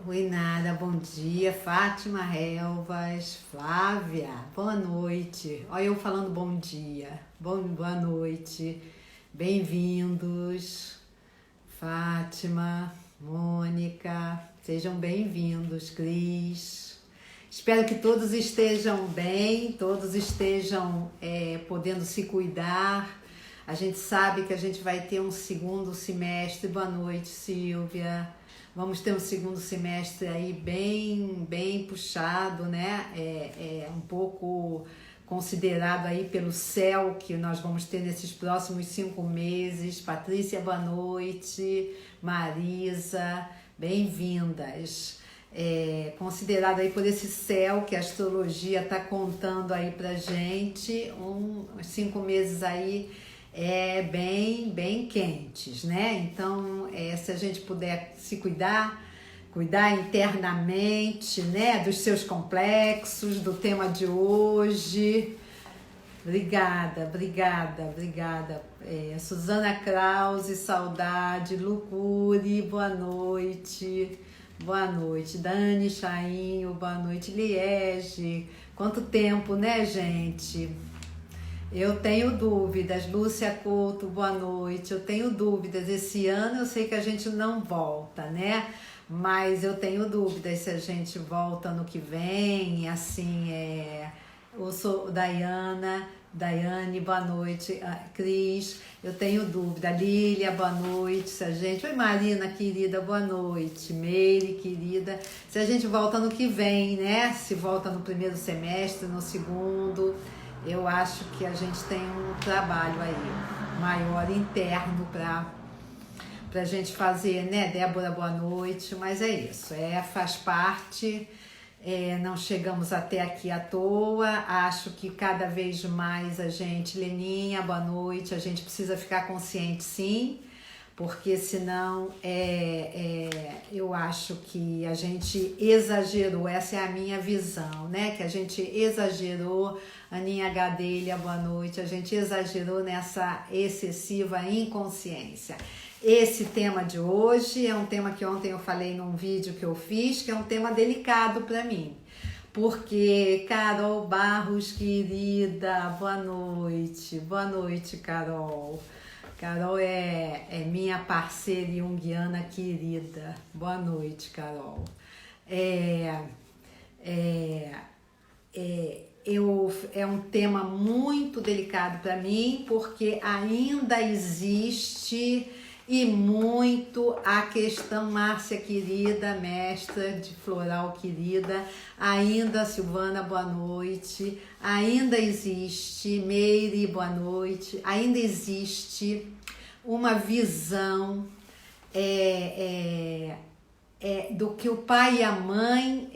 Oi, Nara, bom dia. Fátima Relvas, Flávia, boa noite. Olha eu falando bom dia, boa noite. Bem-vindos, Fátima, Mônica, sejam bem-vindos, Cris. Espero que todos estejam bem, todos estejam podendo se cuidar. A gente sabe que a gente vai ter um segundo semestre. Boa noite, Silvia. Vamos ter um segundo semestre aí bem puxado, né? Um pouco considerado aí pelo céu que nós vamos ter nesses próximos 5 meses. Patrícia, boa noite. Marisa, bem-vindas. Considerado aí por esse céu que a astrologia está contando aí pra gente, uns 5 meses aí bem quentes, né? Então, se a gente puder se cuidar internamente, né? Dos seus complexos, do tema de hoje. Obrigada. Suzana Krause, saudade. Lucuri, boa noite. Boa noite. Dani Chainho, boa noite. Liege, quanto tempo, né, gente? Eu tenho dúvidas. Lúcia Couto, boa noite. Eu tenho dúvidas. Esse ano eu sei que a gente não volta, né? Mas eu tenho dúvidas se a gente volta no que vem. Assim, eu sou Daiane, boa noite. Cris, eu tenho dúvida. Lília, boa noite. Se a gente... Oi, Marina, querida, boa noite. Meire, querida. Se a gente volta no que vem, né? Se volta no primeiro semestre, no segundo... Eu acho que a gente tem um trabalho aí maior interno para a gente fazer, né? Débora, boa noite. Mas é isso, faz parte. Não chegamos até aqui à toa. Acho que cada vez mais a gente... Leninha, boa noite. A gente precisa ficar consciente, sim. Porque senão eu acho que a gente exagerou, essa é a minha visão, né? Que a gente exagerou, Aninha Gadelha, boa noite, a gente exagerou nessa excessiva inconsciência. Esse tema de hoje é um tema que ontem eu falei num vídeo que eu fiz, que é um tema delicado para mim. Porque, Carol Barros, querida, boa noite, Carol. Carol é minha parceira junguiana querida. Boa noite, Carol. É um tema muito delicado para mim, porque ainda existe e muito a questão, Márcia querida, mestra de floral querida, ainda Silvana, boa noite, ainda existe, Meire, boa noite, ainda existe uma visão do que o pai e a mãe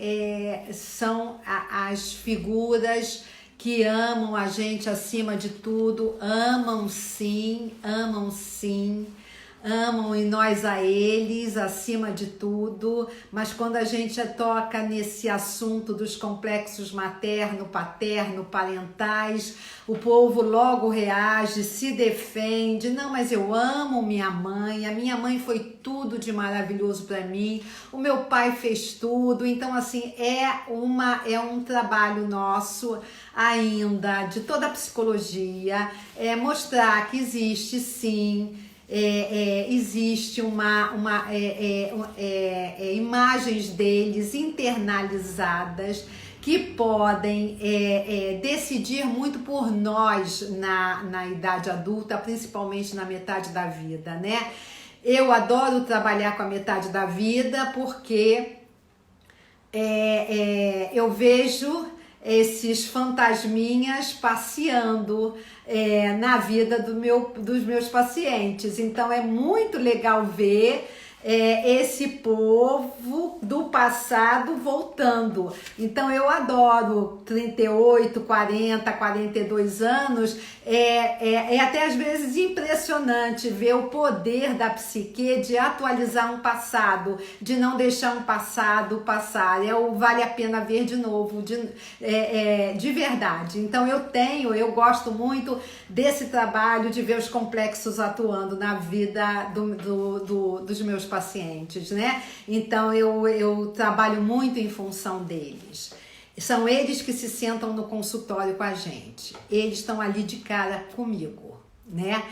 são as figuras que amam a gente acima de tudo, amam e nós a eles acima de tudo, mas quando a gente toca nesse assunto dos complexos materno, paterno, parentais, o povo logo reage, se defende. Não, mas eu amo minha mãe, a minha mãe foi tudo de maravilhoso para mim, o meu pai fez tudo. Então, assim, é um trabalho nosso ainda, de toda a psicologia, mostrar que existe sim, existe imagens deles internalizadas que podem decidir muito por nós na idade adulta, principalmente na metade da vida, né? Eu adoro trabalhar com a metade da vida porque eu vejo esses fantasminhas passeando na vida dos meus pacientes. Então é muito legal ver esse povo do passado voltando. Então eu adoro 38, 40, 42 anos. Até às vezes impressionante ver o poder da psique de atualizar um passado, de não deixar um passado passar. Vale a pena ver de novo, de verdade. Então eu gosto muito desse trabalho de ver os complexos atuando na vida dos meus pacientes, né? Então eu trabalho muito em função deles. São eles que se sentam no consultório com a gente. Eles estão ali de cara comigo, né?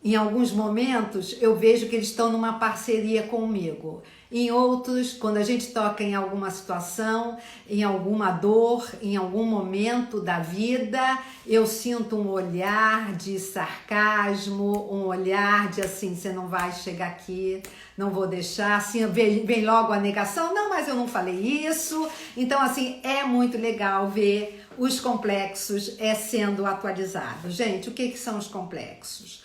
Em alguns momentos eu vejo que eles estão numa parceria comigo. Em outros, quando a gente toca em alguma situação, em alguma dor, em algum momento da vida, eu sinto um olhar de sarcasmo, um olhar de assim, você não vai chegar aqui, não vou deixar, assim, vem logo a negação, não, mas eu não falei isso. Então, assim, é muito legal ver os complexos sendo atualizados. Gente, o que são os complexos?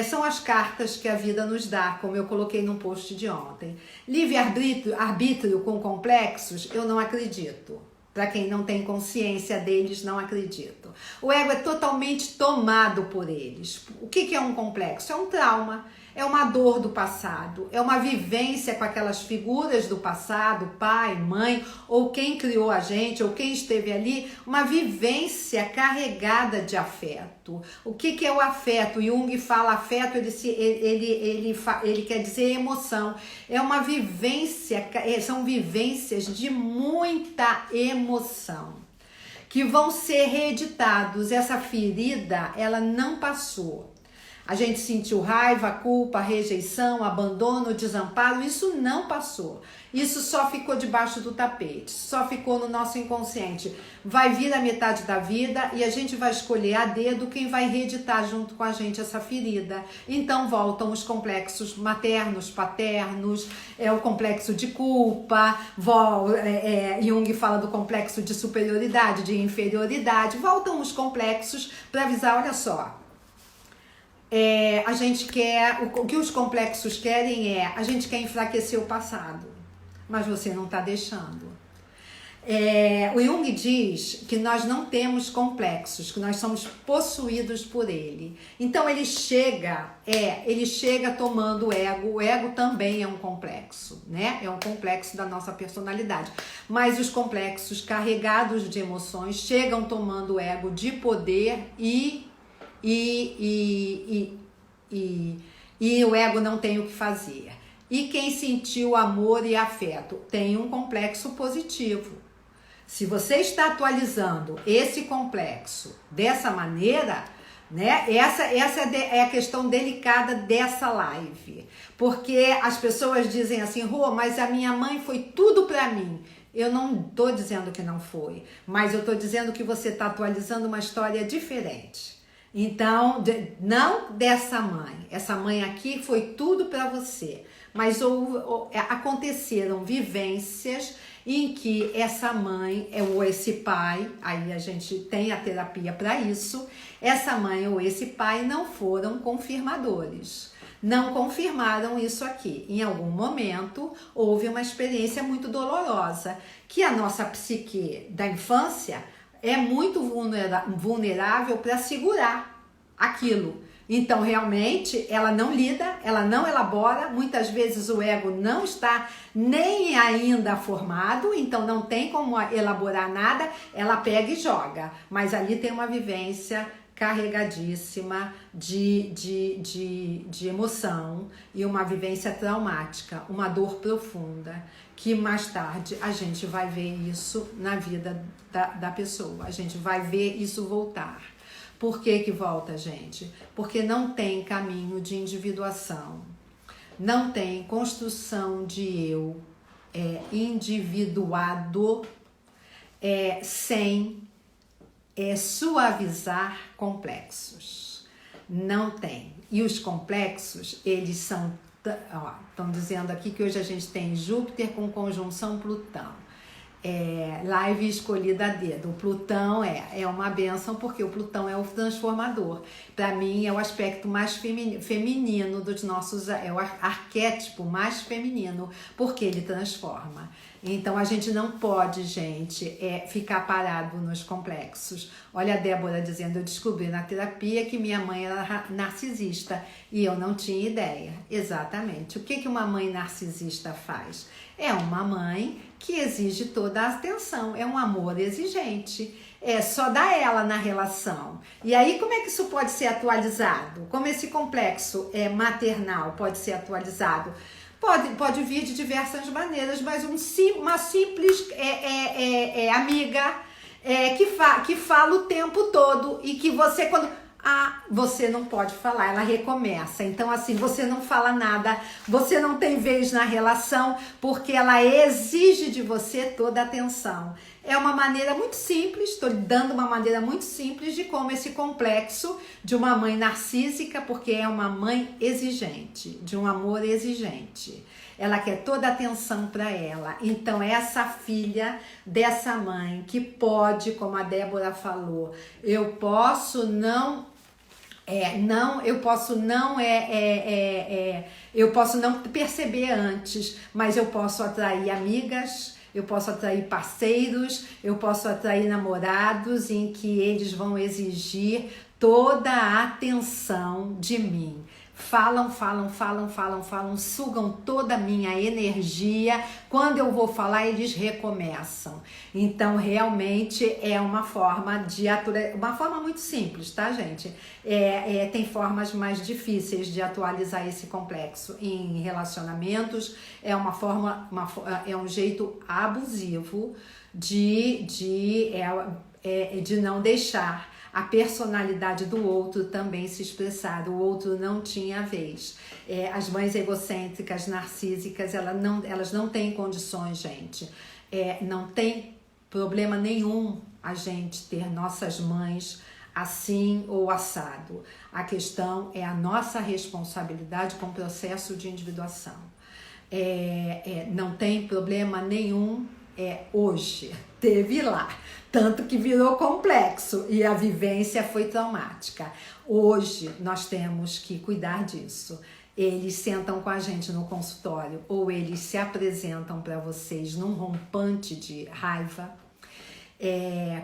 São as cartas que a vida nos dá, como eu coloquei no post de ontem. Livre-arbítrio com complexos, eu não acredito. Para quem não tem consciência deles, não acredito. O ego é totalmente tomado por eles. O que é um complexo? É um trauma, é uma dor do passado, é uma vivência com aquelas figuras do passado, pai, mãe, ou quem criou a gente, ou quem esteve ali, uma vivência carregada de afeto. O que é o afeto? Jung fala afeto, ele quer dizer emoção. É uma vivência, são vivências de muita emoção, que vão ser reeditados. Essa ferida, ela não passou. A gente sentiu raiva, culpa, rejeição, abandono, desamparo, isso não passou. Isso só ficou debaixo do tapete, só ficou no nosso inconsciente. Vai vir a metade da vida e a gente vai escolher a dedo quem vai reeditar junto com a gente essa ferida. Então voltam os complexos maternos, paternos, o complexo de culpa, Jung fala do complexo de superioridade, de inferioridade. Voltam os complexos para avisar, olha só. A gente quer, o que os complexos querem a gente quer enfraquecer o passado, mas você não está deixando. O Jung diz que nós não temos complexos, que nós somos possuídos por ele. Então ele chega tomando o ego também é um complexo, né? É um complexo da nossa personalidade. Mas os complexos carregados de emoções chegam tomando o ego de poder e o ego não tem o que fazer. E quem sentiu amor e afeto tem um complexo positivo. Se você está atualizando esse complexo dessa maneira, né? Essa é a questão delicada dessa live. Porque as pessoas dizem assim, Rô, mas a minha mãe foi tudo para mim. Eu não estou dizendo que não foi, mas eu estou dizendo que você está atualizando uma história diferente. Então, não dessa mãe. Essa mãe aqui foi tudo para você. Mas aconteceram vivências em que essa mãe ou esse pai, aí a gente tem a terapia para isso, essa mãe ou esse pai não foram confirmadores. Não confirmaram isso aqui. Em algum momento, houve uma experiência muito dolorosa, que a nossa psique da infância é muito vulnerável para segurar aquilo. Então, realmente, ela não lida, ela não elabora, muitas vezes o ego não está nem ainda formado, então não tem como elaborar nada, ela pega e joga. Mas ali tem uma vivência carregadíssima de emoção e uma vivência traumática, uma dor profunda, que mais tarde a gente vai ver isso na vida da pessoa, a gente vai ver isso voltar. Por que volta, gente? Porque não tem caminho de individuação, não tem construção de eu individuado sem suavizar complexos. Não tem. E os complexos, eles são... Estão dizendo aqui que hoje a gente tem Júpiter com conjunção Plutão. Live escolhida a dedo. O Plutão é uma bênção, porque o Plutão é o transformador. Para mim é o aspecto mais feminino dos nossos, é o arquétipo mais feminino, porque ele transforma. Então a gente não pode, gente, ficar parado nos complexos. Olha a Débora dizendo, eu descobri na terapia que minha mãe era narcisista e eu não tinha ideia. Exatamente. O que uma mãe narcisista faz? É uma mãe que exige toda a atenção, é um amor exigente. É só dar ela na relação. E aí, como é que isso pode ser atualizado? Como esse complexo maternal pode ser atualizado? Pode vir de diversas maneiras, mas uma simples amiga que fala o tempo todo e que você, quando... você não pode falar, ela recomeça. Então, assim, você não fala nada, você não tem vez na relação, porque ela exige de você toda a atenção. É uma maneira muito simples, estou dando uma maneira muito simples de como esse complexo de uma mãe narcísica, porque é uma mãe exigente, de um amor exigente. Ela quer toda a atenção para ela. Então, essa filha dessa mãe que pode, como a Débora falou, eu posso não perceber antes, mas eu posso atrair amigas, eu posso atrair parceiros, eu posso atrair namorados em que eles vão exigir toda a atenção de mim. Falam, sugam toda a minha energia. Quando eu vou falar, eles recomeçam. Então, realmente é uma forma uma forma muito simples, tá, gente? Tem formas mais difíceis de atualizar esse complexo em relacionamentos. É um jeito abusivo de não deixar a personalidade do outro também se expressar. O outro não tinha vez. As mães egocêntricas, narcísicas, elas não têm condições, gente. Não tem problema nenhum a gente ter nossas mães assim ou assado. A questão é a nossa responsabilidade com o processo de individuação. Não tem problema nenhum hoje. Teve lá. Tanto que virou complexo e a vivência foi traumática. Hoje nós temos que cuidar disso. Eles sentam com a gente no consultório ou eles se apresentam para vocês num rompante de raiva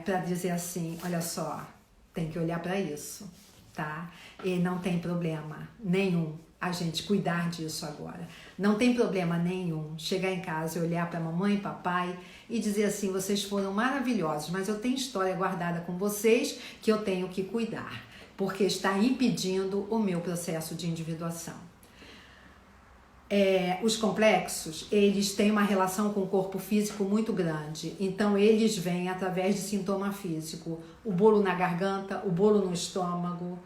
para dizer assim, olha só, tem que olhar para isso, tá? E não tem problema nenhum a gente cuidar disso agora. Não tem problema nenhum chegar em casa e olhar para mamãe e papai e dizer assim, vocês foram maravilhosos, mas eu tenho história guardada com vocês que eu tenho que cuidar, porque está impedindo o meu processo de individuação. Os complexos, eles têm uma relação com o corpo físico muito grande, então eles vêm através de sintoma físico, o bolo na garganta, o bolo no estômago.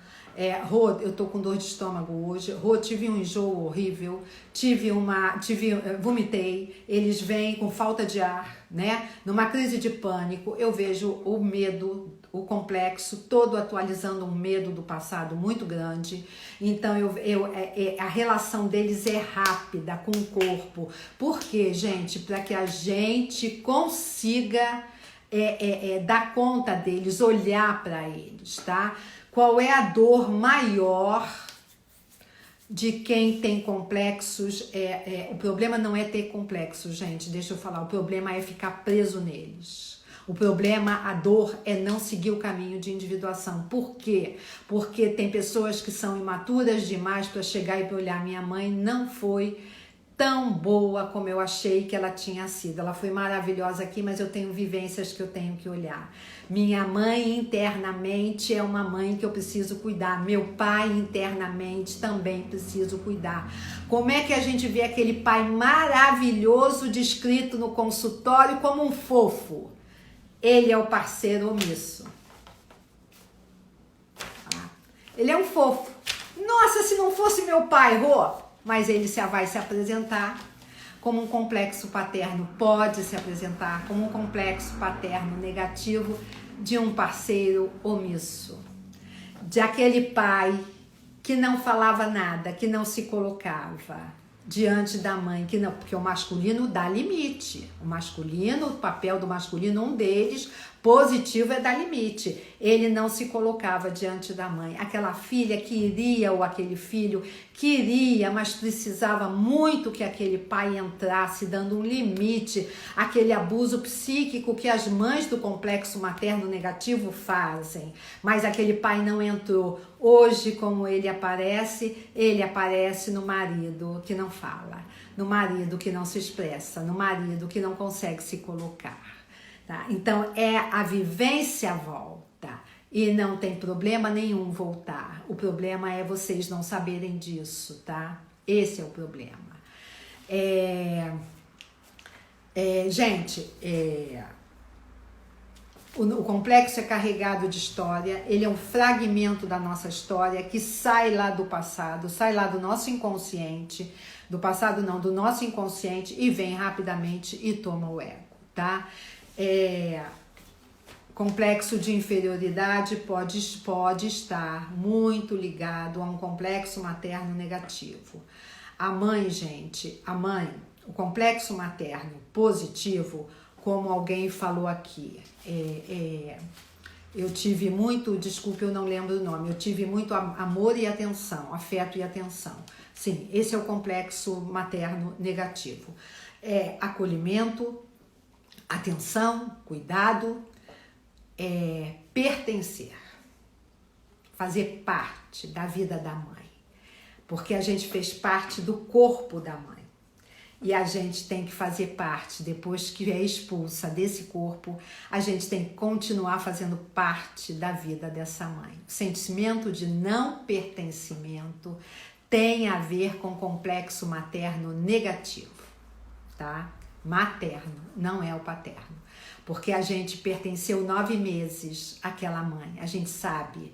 Eu tô com dor de estômago hoje, tive um enjoo horrível, vomitei, eles vêm com falta de ar, né? Numa crise de pânico, eu vejo o medo, o complexo todo atualizando um medo do passado muito grande. Então a relação deles é rápida com o corpo. Por quê, gente? Para que a gente consiga dar conta deles, olhar para eles, tá? Qual é a dor maior de quem tem complexos? O problema não é ter complexos, gente, deixa eu falar. O problema é ficar preso neles. O problema, a dor, é não seguir o caminho de individuação. Por quê? Porque tem pessoas que são imaturas demais para chegar e olhar. Minha mãe não foi tão boa como eu achei que ela tinha sido. Ela foi maravilhosa aqui, mas eu tenho vivências que eu tenho que olhar. Minha mãe internamente é uma mãe que eu preciso cuidar. Meu pai internamente também preciso cuidar. Como é que a gente vê aquele pai maravilhoso descrito no consultório como um fofo? Ele é o parceiro omisso. Ele é um fofo. Nossa, se não fosse meu pai, Rô! Mas ele vai se apresentar como um complexo paterno, pode se apresentar como um complexo paterno negativo de um parceiro omisso, de aquele pai que não falava nada, que não se colocava diante da mãe, que não, porque o masculino dá limite. O papel do masculino, um deles, positivo, é dar limite. Ele não se colocava diante da mãe. Aquela filha queria, ou aquele filho queria, mas precisava muito que aquele pai entrasse, dando um limite, aquele abuso psíquico que as mães do complexo materno negativo fazem. Mas aquele pai não entrou. Hoje, como ele aparece no marido que não fala, no marido que não se expressa, no marido que não consegue se colocar, tá? Então, a vivência volta e não tem problema nenhum voltar. O problema é vocês não saberem disso, tá? Esse é o problema. Gente, o complexo é carregado de história, ele é um fragmento da nossa história que sai lá do passado, sai lá do nosso inconsciente, do passado não, do nosso inconsciente e vem rapidamente e toma o ego, tá? Complexo de inferioridade pode estar muito ligado a um complexo materno negativo. A mãe, gente, o complexo materno positivo, como alguém falou aqui, eu tive muito, desculpe, eu não lembro o nome, eu tive muito amor e atenção, afeto e atenção. Sim, esse é o complexo materno negativo. Acolhimento, atenção, cuidado, pertencer, fazer parte da vida da mãe, porque a gente fez parte do corpo da mãe. E a gente tem que fazer parte, depois que é expulsa desse corpo, a gente tem que continuar fazendo parte da vida dessa mãe. O sentimento de não pertencimento tem a ver com complexo materno negativo, tá? Materno, não é o paterno. Porque a gente pertenceu 9 meses àquela mãe, a gente sabe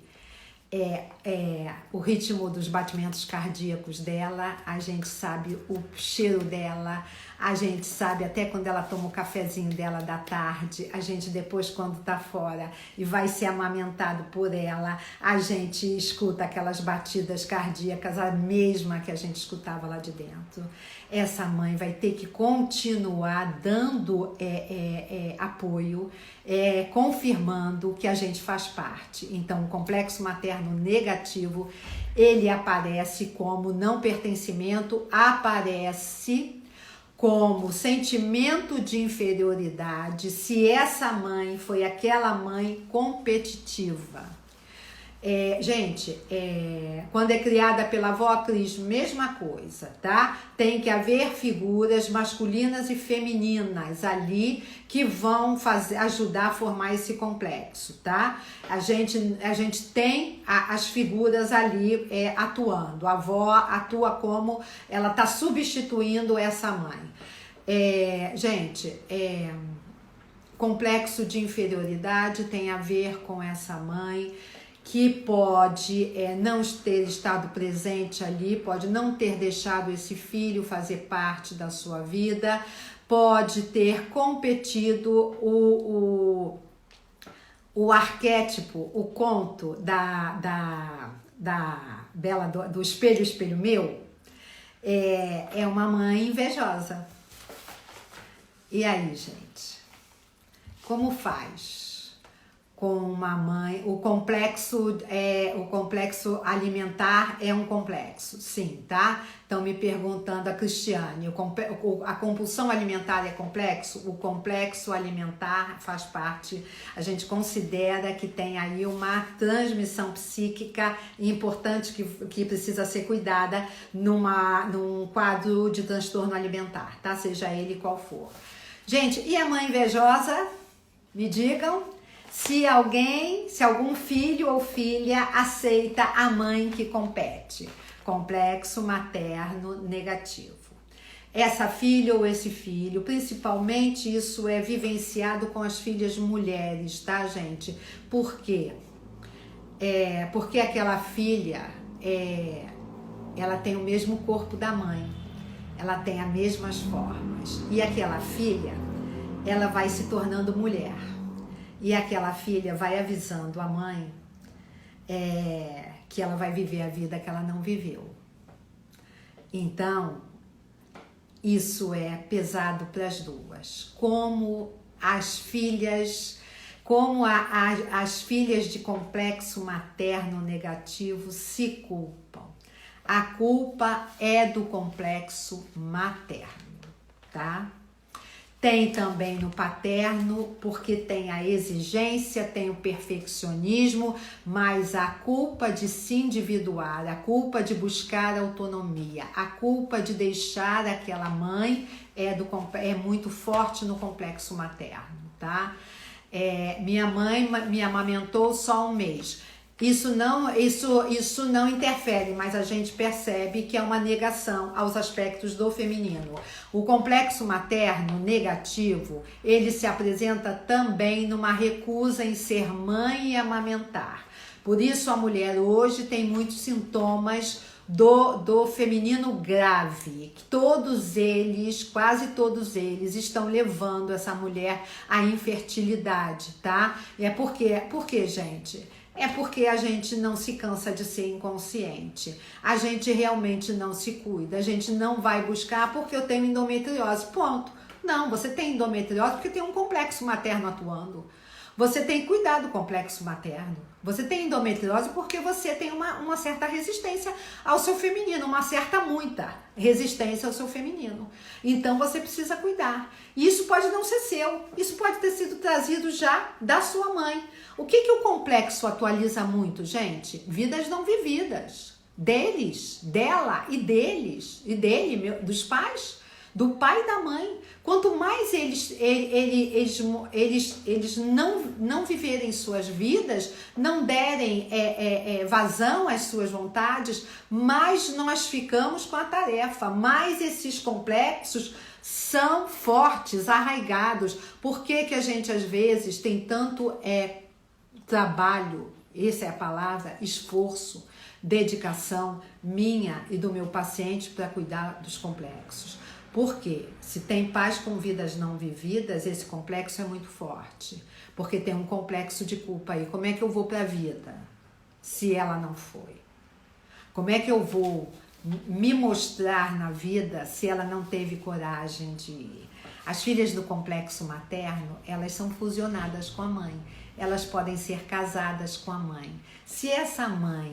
o ritmo dos batimentos cardíacos dela, a gente sabe o cheiro dela, a gente sabe até quando ela toma o cafezinho dela da tarde, a gente depois quando tá fora e vai ser amamentado por ela, a gente escuta aquelas batidas cardíacas, a mesma que a gente escutava lá de dentro. Essa mãe vai ter que continuar dando apoio, confirmando que a gente faz parte. Então, o complexo materno negativo, ele aparece como não pertencimento, aparece como sentimento de inferioridade se essa mãe foi aquela mãe competitiva. Gente, quando é criada pela avó Cris, mesma coisa, tá? Tem que haver figuras masculinas e femininas ali que vão ajudar a formar esse complexo, tá? A gente tem as figuras ali atuando. A avó atua como ela tá substituindo essa mãe. Complexo de inferioridade tem a ver com essa mãe que pode não ter estado presente ali, pode não ter deixado esse filho fazer parte da sua vida, pode ter competido o arquétipo, o conto da Bela do Espelho, Espelho Meu, é uma mãe invejosa. E aí, gente? Como faz? Com uma mãe, o complexo alimentar é um complexo, sim, tá? Estão me perguntando a Cristiane, a compulsão alimentar é complexo? O complexo alimentar faz parte, a gente considera que tem aí uma transmissão psíquica importante que precisa ser cuidada num quadro de transtorno alimentar, tá? Seja ele qual for. Gente, e a mãe invejosa? Me digam. Se algum filho ou filha aceita a mãe que compete, complexo materno negativo. Essa filha ou esse filho, principalmente isso é vivenciado com as filhas mulheres, tá, gente? Por quê? Porque aquela filha, ela tem o mesmo corpo da mãe, ela tem as mesmas formas. E aquela filha, ela vai se tornando mulher. E aquela filha vai avisando a mãe que ela vai viver a vida que ela não viveu. Então, isso é pesado para as duas. Como as filhas de complexo materno negativo se culpam. A culpa é do complexo materno, tá? Tem também no paterno, porque tem a exigência, tem o perfeccionismo, mas a culpa de se individuar, a culpa de buscar autonomia, a culpa de deixar aquela mãe é muito forte no complexo materno, tá? Minha mãe me amamentou só um mês. Isso não interfere, mas a gente percebe que é uma negação aos aspectos do feminino. O complexo materno negativo, ele se apresenta também numa recusa em ser mãe e amamentar. Por isso a mulher hoje tem muitos sintomas do feminino grave. Todos eles, quase todos eles, estão levando essa mulher à infertilidade, tá? Por quê, gente? É porque a gente não se cansa de ser inconsciente. A gente realmente não se cuida. A gente não vai buscar porque eu tenho endometriose. Ponto. Não, você tem endometriose porque tem um complexo materno atuando. Você tem que cuidar do complexo materno. Você tem endometriose porque você tem uma certa resistência ao seu feminino, muita resistência ao seu feminino. Então você precisa cuidar. E isso pode não ser seu, isso pode ter sido trazido já da sua mãe. O que o complexo atualiza muito, gente? Vidas não vividas. Deles, dela e deles, e dele, dos pais, do pai e da mãe. Quanto mais eles não viverem suas vidas, não derem vazão às suas vontades, mais nós ficamos com a tarefa, mais esses complexos são fortes, arraigados. Por que a gente às vezes tem tanto trabalho, essa é a palavra, esforço, dedicação minha e do meu paciente para cuidar dos complexos? Porque se tem pais com vidas não vividas, esse complexo é muito forte. Porque tem um complexo de culpa aí. Como é que eu vou para a vida se ela não foi? Como é que eu vou me mostrar na vida se ela não teve coragem de ir? As filhas do complexo materno, elas são fusionadas com a mãe. Elas podem ser casadas com a mãe. Se essa mãe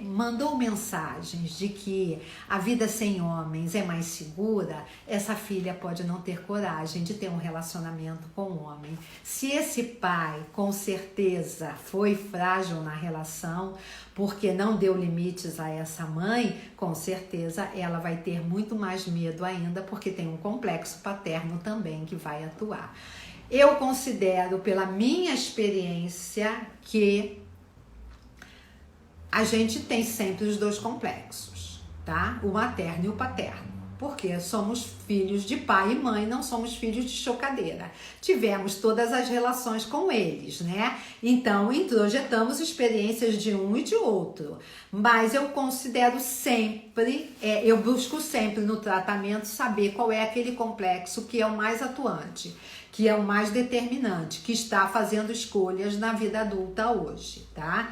mandou mensagens de que a vida sem homens é mais segura, essa filha pode não ter coragem de ter um relacionamento com o homem. Se esse pai, com certeza, foi frágil na relação, porque não deu limites a essa mãe, com certeza ela vai ter muito mais medo ainda, porque tem um complexo paterno também que vai atuar. Eu considero, pela minha experiência, que a gente tem sempre os dois complexos, tá? O materno e o paterno. Porque somos filhos de pai e mãe, não somos filhos de chocadeira. Tivemos todas as relações com eles, né? Então, introjetamos experiências de um e de outro. Mas eu considero sempre, eu busco sempre no tratamento saber qual é aquele complexo que é o mais atuante, que é o mais determinante, que está fazendo escolhas na vida adulta hoje, tá?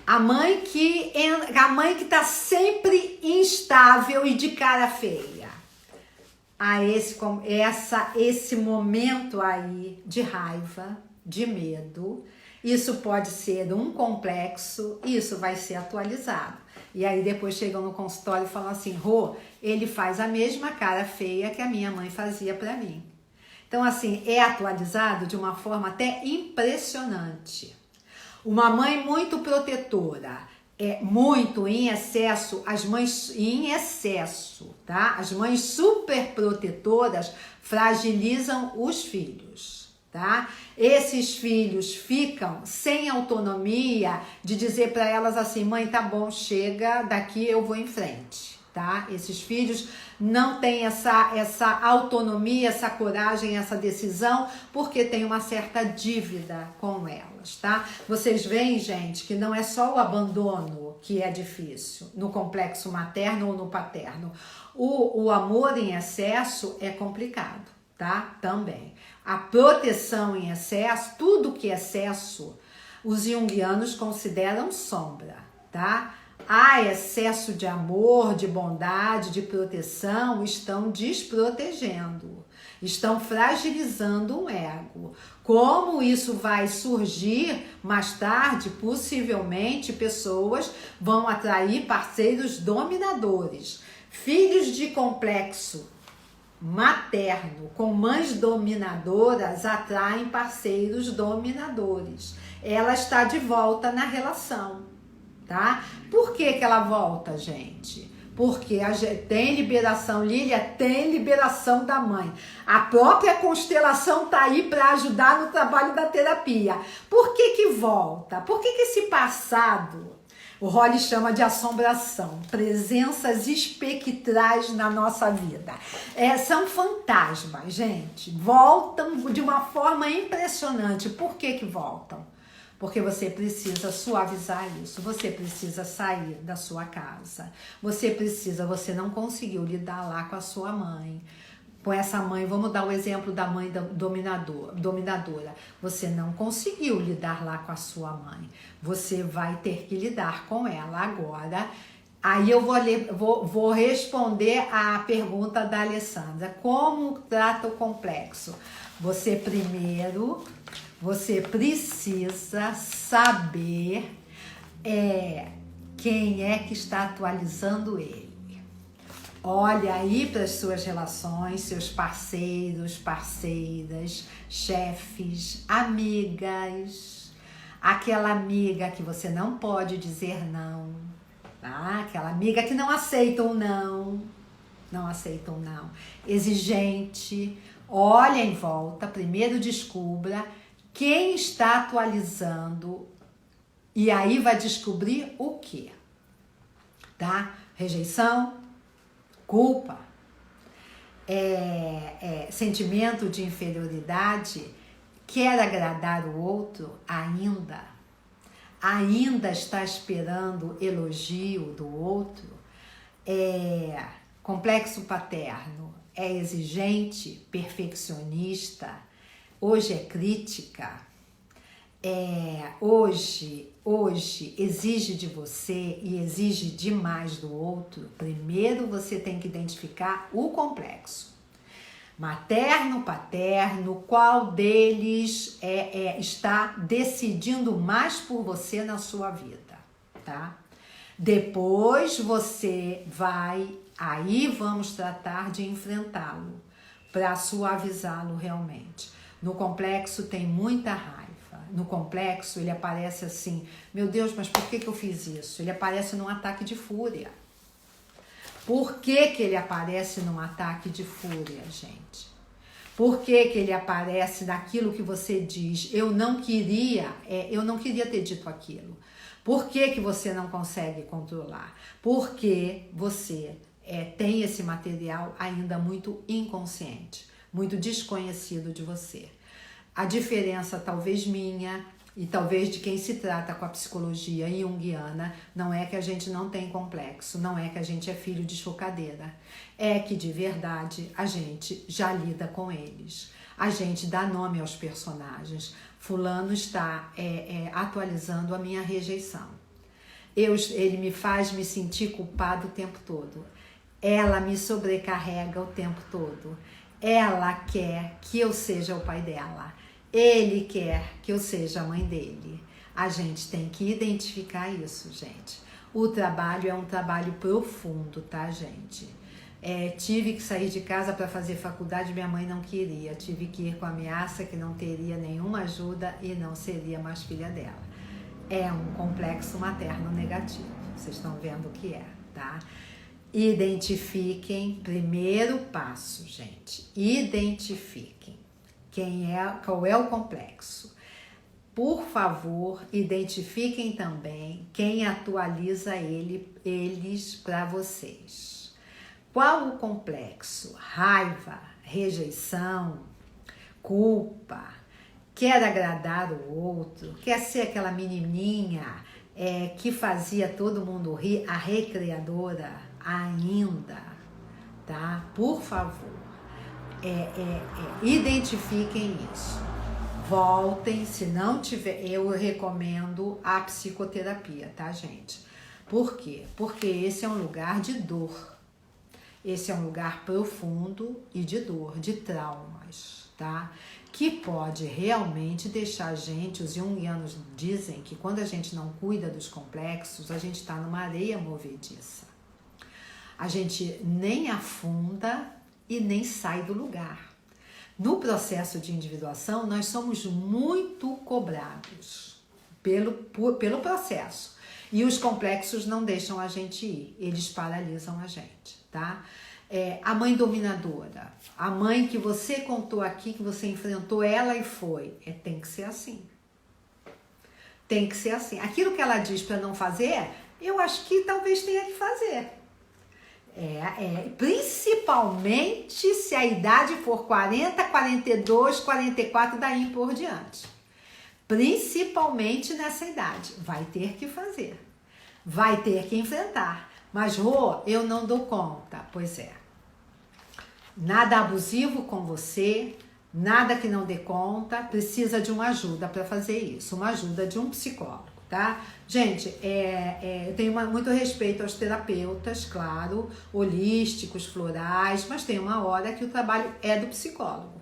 A mãe que está sempre instável e de cara feia. Esse momento aí de raiva, de medo, isso pode ser um complexo e isso vai ser atualizado. E aí depois chegam no consultório e falam assim, Rô, ele faz a mesma cara feia que a minha mãe fazia para mim. Então assim, é atualizado de uma forma até impressionante. Uma mãe muito protetora, muito em excesso, as mães em excesso, tá? As mães super protetoras fragilizam os filhos, tá? Esses filhos ficam sem autonomia de dizer para elas assim, mãe, tá bom, chega, daqui eu vou em frente, tá? Esses filhos não têm essa autonomia, essa coragem, essa decisão, porque tem uma certa dívida com elas, tá? Vocês veem, gente, que não é só o abandono que é difícil no complexo materno ou no paterno. O amor em excesso é complicado, tá? Também. A proteção em excesso, tudo que é excesso, os junguianos consideram sombra, tá? Há excesso de amor, de bondade, de proteção, estão desprotegendo, estão fragilizando um ego. Como isso vai surgir mais tarde, possivelmente pessoas vão atrair parceiros dominadores. Filhos de complexo materno com mães dominadoras atraem parceiros dominadores. Ela está de volta na relação, tá? Por que que ela volta, gente? Porque tem liberação, Lília, tem liberação da mãe. A própria constelação tá aí para ajudar no trabalho da terapia. Por que que volta? Por que que esse passado, o Holly chama de assombração, presenças espectrais na nossa vida? São fantasmas, gente. Voltam de uma forma impressionante. Por que que voltam? Porque você precisa suavizar isso, você precisa sair da sua casa, você não conseguiu lidar lá com a sua mãe, com essa mãe, vamos dar o exemplo da mãe dominadora, você não conseguiu lidar lá com a sua mãe, você vai ter que lidar com ela agora. Aí eu vou responder a pergunta da Alessandra, como trata o complexo? Você precisa saber quem é que está atualizando ele. Olha aí para as suas relações, seus parceiros, parceiras, chefes, amigas. Aquela amiga que você não pode dizer não, tá? Aquela amiga que não aceita um não. Não aceita um não. Exigente. Olha em volta, primeiro descubra quem está atualizando e aí vai descobrir o quê? Tá? Rejeição, culpa, sentimento de inferioridade, quer agradar o outro ainda está esperando elogio do outro, complexo paterno, é exigente, perfeccionista, hoje é crítica, hoje exige de você e exige demais do outro. Primeiro você tem que identificar o complexo. Materno, paterno, qual deles está decidindo mais por você na sua vida, tá? Depois você vai, aí vamos tratar de enfrentá-lo, para suavizá-lo realmente. No complexo tem muita raiva. No complexo ele aparece assim, meu Deus, mas por que eu fiz isso? Ele aparece num ataque de fúria. Por que que ele aparece num ataque de fúria, gente? Por que que ele aparece naquilo que você diz? Eu não queria ter dito aquilo. Por que que você não consegue controlar? Porque você tem esse material ainda muito inconsciente, muito desconhecido de você. A diferença talvez minha e talvez de quem se trata com a psicologia junguiana não é que a gente não tem complexo, não é que a gente é filho de chocadeira, é que de verdade a gente já lida com eles. A gente dá nome aos personagens. Fulano está atualizando a minha rejeição. Ele me faz me sentir culpado o tempo todo. Ela me sobrecarrega o tempo todo. Ela quer que eu seja o pai dela. Ele quer que eu seja a mãe dele. A gente tem que identificar isso, gente. O trabalho é um trabalho profundo, tá, gente? Tive que sair de casa para fazer faculdade, minha mãe não queria. Tive que ir com a ameaça que não teria nenhuma ajuda e não seria mais filha dela. É um complexo materno negativo. Vocês estão vendo o que é, tá? Identifiquem, primeiro passo, gente. Identifiquem qual é o complexo. Por favor, identifiquem também quem atualiza eles para vocês. Qual o complexo? Raiva, rejeição, culpa, quer agradar o outro, quer ser aquela menininha que fazia todo mundo rir, a recreadora ainda, tá? Por favor, identifiquem isso. Voltem, se não tiver, eu recomendo a psicoterapia, tá, gente? Por quê? Porque esse é um lugar de dor. Esse é um lugar profundo e de dor, de traumas, tá? Que pode realmente deixar a gente, os junguianos dizem que quando a gente não cuida dos complexos, a gente está numa areia movediça. A gente nem afunda e nem sai do lugar. No processo de individuação, nós somos muito cobrados pelo processo. E os complexos não deixam a gente ir, eles paralisam a gente, tá? A mãe dominadora, a mãe que você contou aqui, que você enfrentou ela e foi, tem que ser assim. Tem que ser assim. Aquilo que ela diz para não fazer, eu acho que talvez tenha que fazer. Principalmente se a idade for 40, 42, 44, daí por diante. Principalmente nessa idade. Vai ter que fazer. Vai ter que enfrentar. Mas, Rô, eu não dou conta. Pois é. Nada abusivo com você, nada que não dê conta, precisa de uma ajuda para fazer isso. Uma ajuda de um psicólogo. Tá? Gente, eu tenho muito respeito aos terapeutas, claro, holísticos, florais, mas tem uma hora que o trabalho é do psicólogo.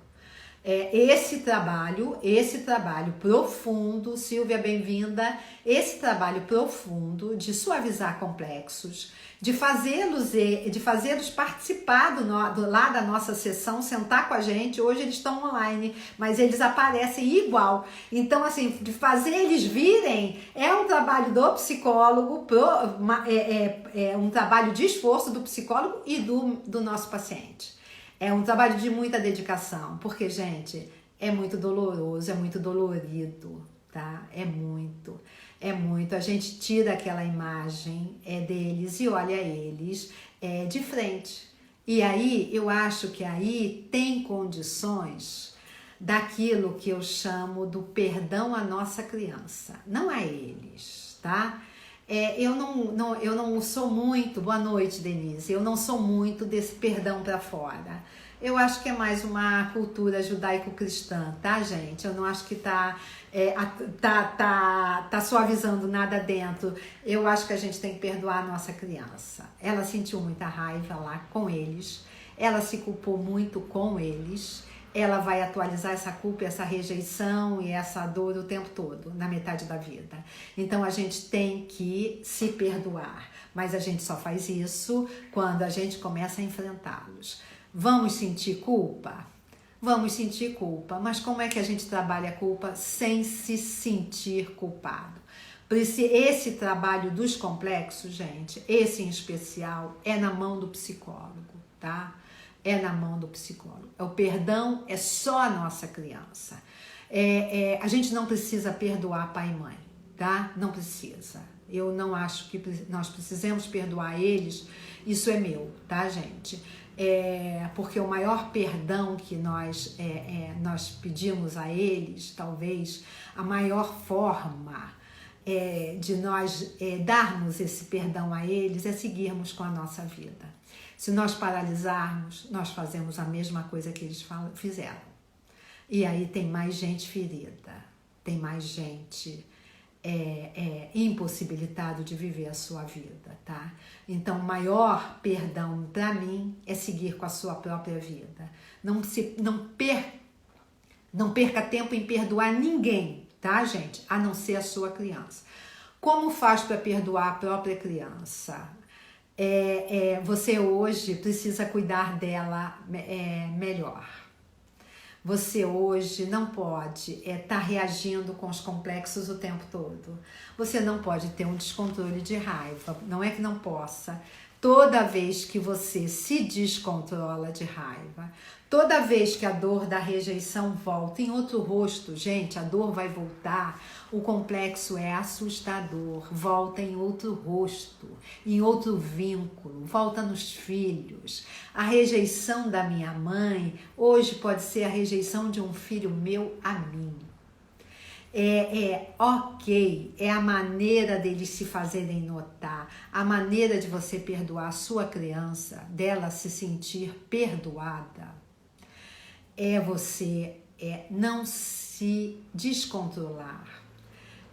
Esse trabalho profundo, Silvia, bem-vinda, esse trabalho profundo de suavizar complexos, de fazê-los participar lá da nossa sessão, sentar com a gente. Hoje eles estão online, mas eles aparecem igual. Então, assim, de fazer eles virem é um trabalho do psicólogo, um trabalho de esforço do psicólogo e do nosso paciente. É um trabalho de muita dedicação, porque, gente, é muito doloroso, é muito dolorido, tá? É muito. A gente tira aquela imagem deles e olha eles de frente. E aí, eu acho que aí tem condições daquilo que eu chamo do perdão à nossa criança, não a eles, tá? Eu não sou muito, boa noite, Denise, eu não sou muito desse perdão para fora. Eu acho que é mais uma cultura judaico-cristã, tá, gente? Eu não acho que tá suavizando nada dentro. Eu acho que a gente tem que perdoar a nossa criança. Ela sentiu muita raiva lá com eles, ela se culpou muito com eles. Ela vai atualizar essa culpa, essa rejeição e essa dor o tempo todo, na metade da vida. Então, a gente tem que se perdoar, mas a gente só faz isso quando a gente começa a enfrentá-los. Vamos sentir culpa? Vamos sentir culpa, mas como é que a gente trabalha a culpa sem se sentir culpado? Por isso, esse trabalho dos complexos, gente, esse em especial, é na mão do psicólogo, tá? É na mão do psicólogo. O perdão é só a nossa criança. A gente não precisa perdoar pai e mãe, tá? Não precisa. Eu não acho que nós precisemos perdoar eles. Isso é meu, tá, gente? Porque o maior perdão que nós pedimos a eles, talvez a maior forma de nós darmos esse perdão a eles é seguirmos com a nossa vida. Se nós paralisarmos, nós fazemos a mesma coisa que eles fizeram. E aí tem mais gente ferida, tem mais gente impossibilitada de viver a sua vida, tá? Então, o maior perdão para mim é seguir com a sua própria vida. Não perca tempo em perdoar ninguém, tá, gente? A não ser a sua criança. Como faz para perdoar a própria criança? Você hoje precisa cuidar dela melhor. Você hoje não pode estar reagindo com os complexos o tempo todo. Você não pode ter um descontrole de raiva. Não é que não possa. Toda vez que você se descontrola de raiva, toda vez que a dor da rejeição volta em outro rosto, gente, a dor vai voltar. O complexo é assustador, volta em outro rosto, em outro vínculo, volta nos filhos. A rejeição da minha mãe hoje pode ser a rejeição de um filho meu a mim. Ok, é a maneira deles se fazerem notar, a maneira de você perdoar a sua criança, dela se sentir perdoada, você não se descontrolar.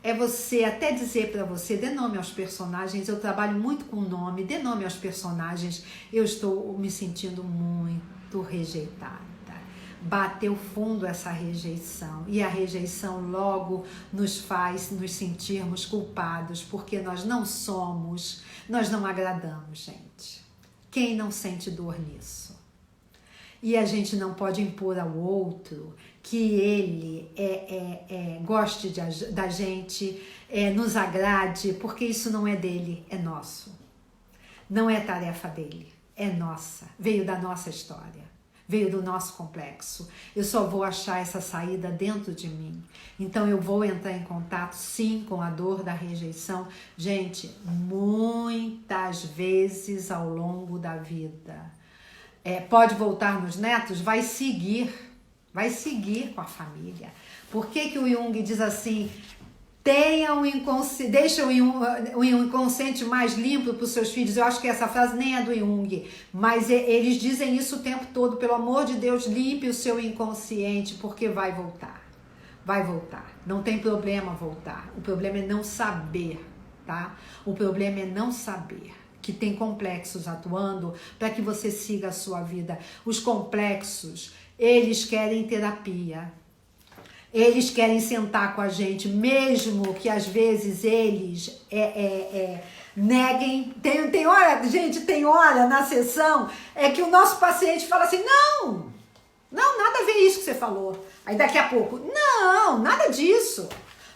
É você até dizer para você, dê nome aos personagens, eu trabalho muito com nome, dê nome aos personagens, eu estou me sentindo muito rejeitada. Bateu fundo essa rejeição, e a rejeição logo nos faz nos sentirmos culpados, porque nós não agradamos, gente. Quem não sente dor nisso? E a gente não pode impor ao outro que ele goste da gente, nos agrade, porque isso não é dele, é nosso. Não é tarefa dele, é nossa. Veio da nossa história, veio do nosso complexo. Eu só vou achar essa saída dentro de mim. Então eu vou entrar em contato, sim, com a dor da rejeição. Gente, muitas vezes ao longo da vida. Pode voltar nos netos? Vai seguir com a família. Por que o Jung diz assim, deixa o inconsciente mais limpo para os seus filhos? Eu acho que essa frase nem é do Jung, mas eles dizem isso o tempo todo, pelo amor de Deus, limpe o seu inconsciente, porque vai voltar, não tem problema voltar, o problema é não saber, tá? O problema é não saber que tem complexos atuando para que você siga a sua vida. Os complexos, eles querem terapia. Eles querem sentar com a gente, mesmo que às vezes eles neguem. Tem hora, gente, tem hora na sessão que o nosso paciente fala assim, não, nada a ver isso que você falou. Aí daqui a pouco, não, nada disso.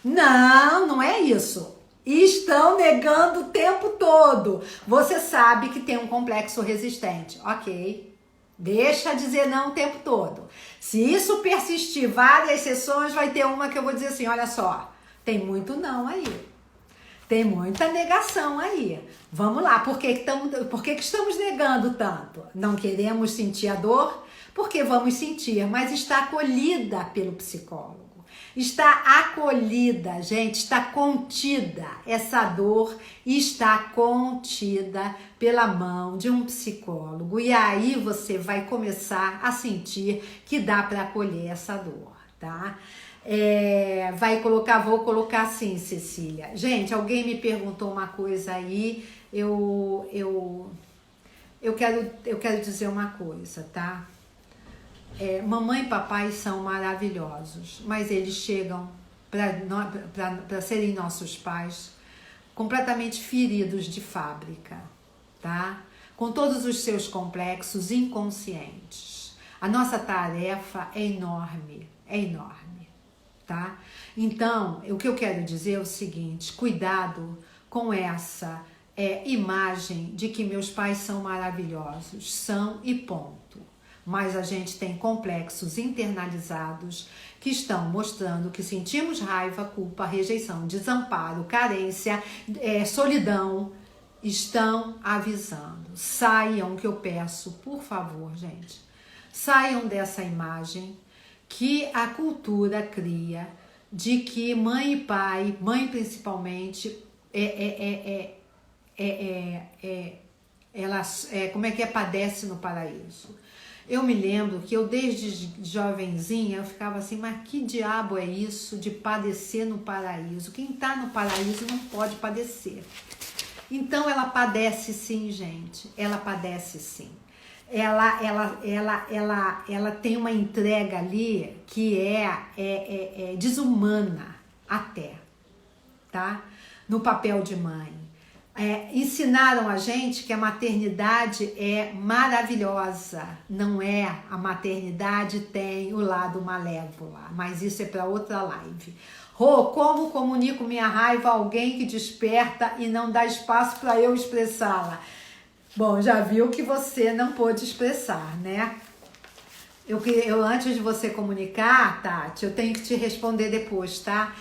Não é isso. Estão negando o tempo todo. Você sabe que tem um complexo resistente. Ok. Deixa dizer não o tempo todo. Se isso persistir várias sessões, vai ter uma que eu vou dizer assim, olha só, tem muito não aí. Tem muita negação aí. Vamos lá, por que estamos negando tanto? Não queremos sentir a dor? Porque vamos sentir, mas está acolhida pelo psicólogo. Está acolhida, gente, está contida. Essa dor está contida pela mão de um psicólogo. E aí você vai começar a sentir que dá para acolher essa dor, tá? Vou colocar assim, Cecília. Gente, alguém me perguntou uma coisa aí, eu quero dizer uma coisa, tá? Mamãe e papai são maravilhosos, mas eles chegam para serem nossos pais completamente feridos de fábrica, tá? Com todos os seus complexos inconscientes. A nossa tarefa é enorme, tá? Então, o que eu quero dizer é o seguinte, cuidado com essa imagem de que meus pais são maravilhosos, são e ponto. Mas a gente tem complexos internalizados que estão mostrando que sentimos raiva, culpa, rejeição, desamparo, carência, solidão, estão avisando. Saiam, que eu peço, por favor, gente, saiam dessa imagem que a cultura cria de que mãe e pai, mãe principalmente, padece no paraíso. Eu me lembro que eu desde jovenzinha eu ficava assim, mas que diabo é isso de padecer no paraíso? Quem tá no paraíso não pode padecer. Então ela padece sim, gente, ela padece sim. Ela tem uma entrega ali que é desumana até, tá? No papel de mãe. Ensinaram a gente que a maternidade é maravilhosa, não é? A maternidade tem o lado malévola, mas isso é para outra live. Como comunico minha raiva a alguém que desperta e não dá espaço para eu expressá-la? Bom, já viu que você não pôde expressar, né? Eu antes de você comunicar, Tati, eu tenho que te responder depois, tá?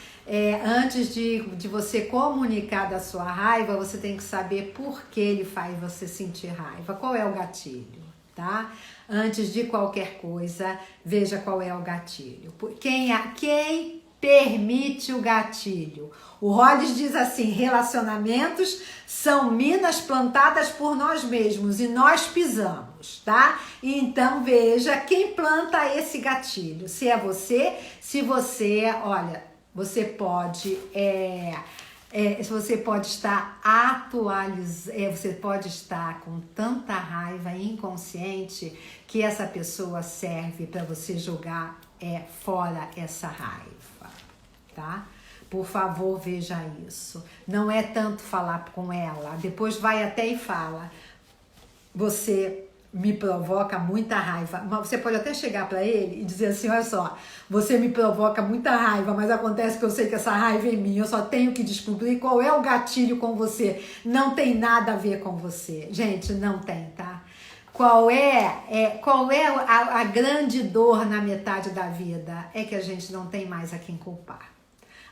Antes de você comunicar da sua raiva, você tem que saber por que ele faz você sentir raiva. Qual é o gatilho, tá? Antes de qualquer coisa, veja qual é o gatilho. Quem permite o gatilho? O Hollis diz assim, relacionamentos são minas plantadas por nós mesmos e nós pisamos, tá? Então veja quem planta esse gatilho. Se é você, olha... Você pode estar você pode estar com tanta raiva inconsciente que essa pessoa serve para você jogar fora essa raiva, tá? Por favor, veja isso. Não é tanto falar com ela, depois vai até e fala. Você me provoca muita raiva. Mas você pode até chegar para ele e dizer assim, olha só, você me provoca muita raiva, mas acontece que eu sei que essa raiva é minha, eu só tenho que descobrir qual é o gatilho com você. Não tem nada a ver com você. Gente, não tem, tá? Qual é a grande dor na metade da vida? É que a gente não tem mais a quem culpar.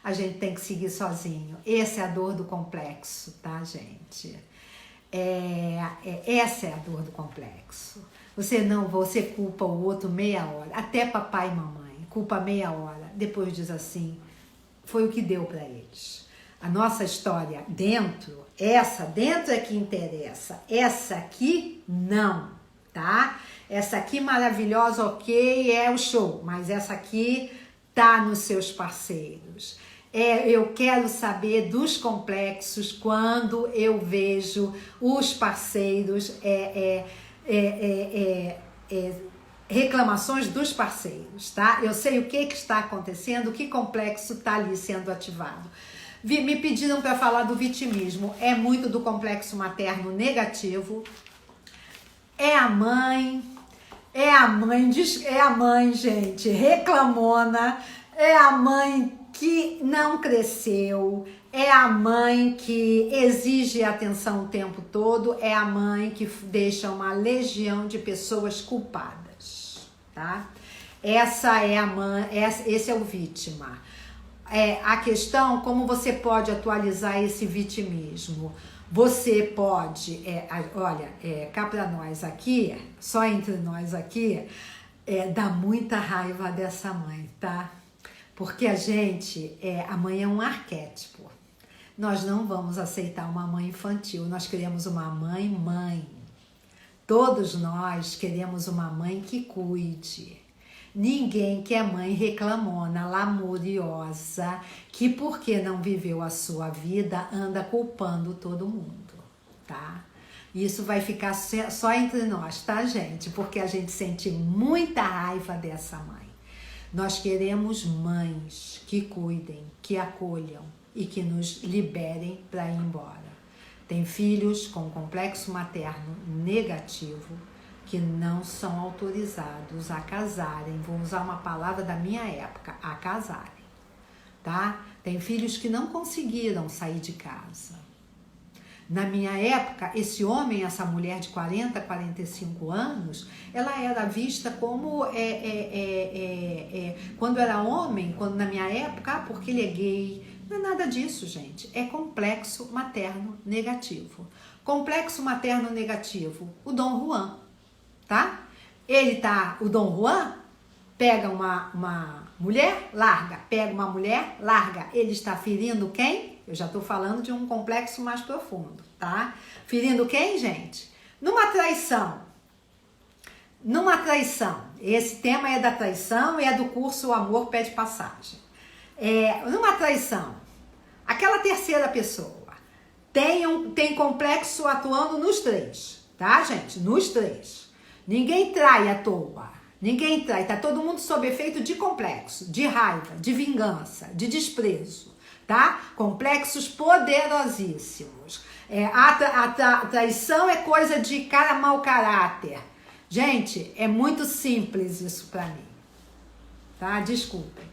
A gente tem que seguir sozinho. Essa é a dor do complexo, tá, gente? Essa é a dor do complexo. Você culpa o outro meia hora, até papai e mamãe, culpa meia hora, depois diz assim, foi o que deu para eles. A nossa história dentro é que interessa, essa aqui não, tá? Essa aqui maravilhosa, ok, é o show, mas essa aqui tá nos seus parceiros. Eu quero saber dos complexos quando eu vejo os parceiros, reclamações dos parceiros, tá? Eu sei o que está acontecendo, que complexo está ali sendo ativado. Me pediram para falar do vitimismo, é muito do complexo materno negativo, é a mãe, gente, reclamona, é a mãe que não cresceu, é a mãe que exige atenção o tempo todo, é a mãe que deixa uma legião de pessoas culpadas, tá? Essa é a mãe, esse é o vítima. A questão, como você pode atualizar esse vitimismo? Você pode, cá pra nós aqui, só entre nós aqui, dá muita raiva dessa mãe, tá? Porque a mãe é um arquétipo. Nós não vamos aceitar uma mãe infantil, nós queremos uma mãe. Todos nós queremos uma mãe que cuide. Ninguém quer mãe reclamona, lamuriosa, que porque não viveu a sua vida, anda culpando todo mundo, tá? Isso vai ficar só entre nós, tá, gente? Porque a gente sente muita raiva dessa mãe. Nós queremos mães que cuidem, que acolham e que nos liberem para ir embora. Tem filhos com complexo materno negativo que não são autorizados a casarem. Vou usar uma palavra da minha época, a casarem, tá? Tem filhos que não conseguiram sair de casa. Na minha época, esse homem, essa mulher de 40, 45 anos, ela era vista como, quando era homem, quando na minha época, porque ele é gay. Não é nada disso, gente. É complexo materno negativo. Complexo materno negativo, o Dom Juan, tá? O Dom Juan pega uma mulher, larga. Pega uma mulher, larga. Ele está ferindo quem? Eu já estou falando de um complexo mais profundo, tá? Ferindo quem, gente? Numa traição. Esse tema é da traição e é do curso O Amor Pede Passagem. Numa traição, aquela terceira pessoa tem complexo atuando nos três, tá, gente? Nos três. Ninguém trai à toa. Ninguém trai. Tá todo mundo sob efeito de complexo, de raiva, de vingança, de desprezo. Tá? Complexos poderosíssimos. A traição é coisa de cara mau caráter. Gente, é muito simples isso pra mim. Tá? Desculpem.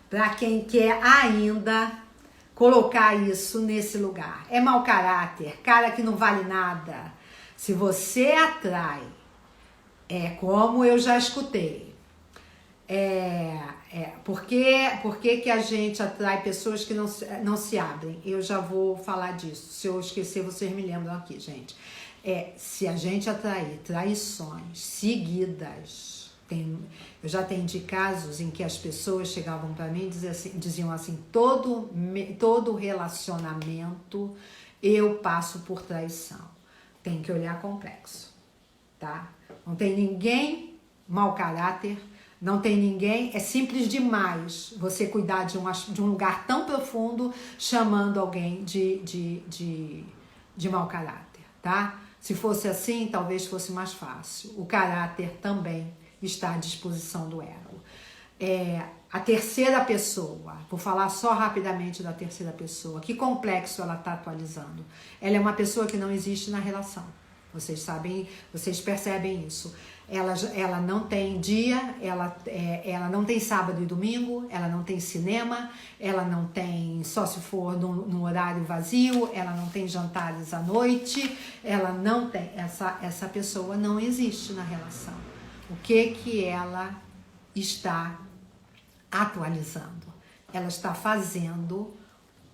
Pra quem quer ainda colocar isso nesse lugar. É mau caráter, cara que não vale nada. Se você atrai, como eu já escutei, por que a gente atrai pessoas que não se abrem? Eu já vou falar disso. Se eu esquecer, vocês me lembram aqui, gente. Se a gente atrair traições seguidas, eu já atendi casos em que as pessoas chegavam para mim e diziam assim, todo relacionamento eu passo por traição. Tem que olhar complexo, tá? Não tem ninguém mau caráter, não tem ninguém, é simples demais você cuidar de um lugar tão profundo chamando alguém de mau caráter, tá? Se fosse assim, talvez fosse mais fácil. O caráter também está à disposição do ego. A terceira pessoa, vou falar só rapidamente da terceira pessoa. Que complexo ela está atualizando? Ela é uma pessoa que não existe na relação. Vocês sabem, vocês percebem isso. Ela não tem dia, ela não tem sábado e domingo, ela não tem cinema, ela não tem, só se for no horário vazio, ela não tem jantares à noite, ela não tem, essa pessoa não existe na relação. O que ela está atualizando? Ela está fazendo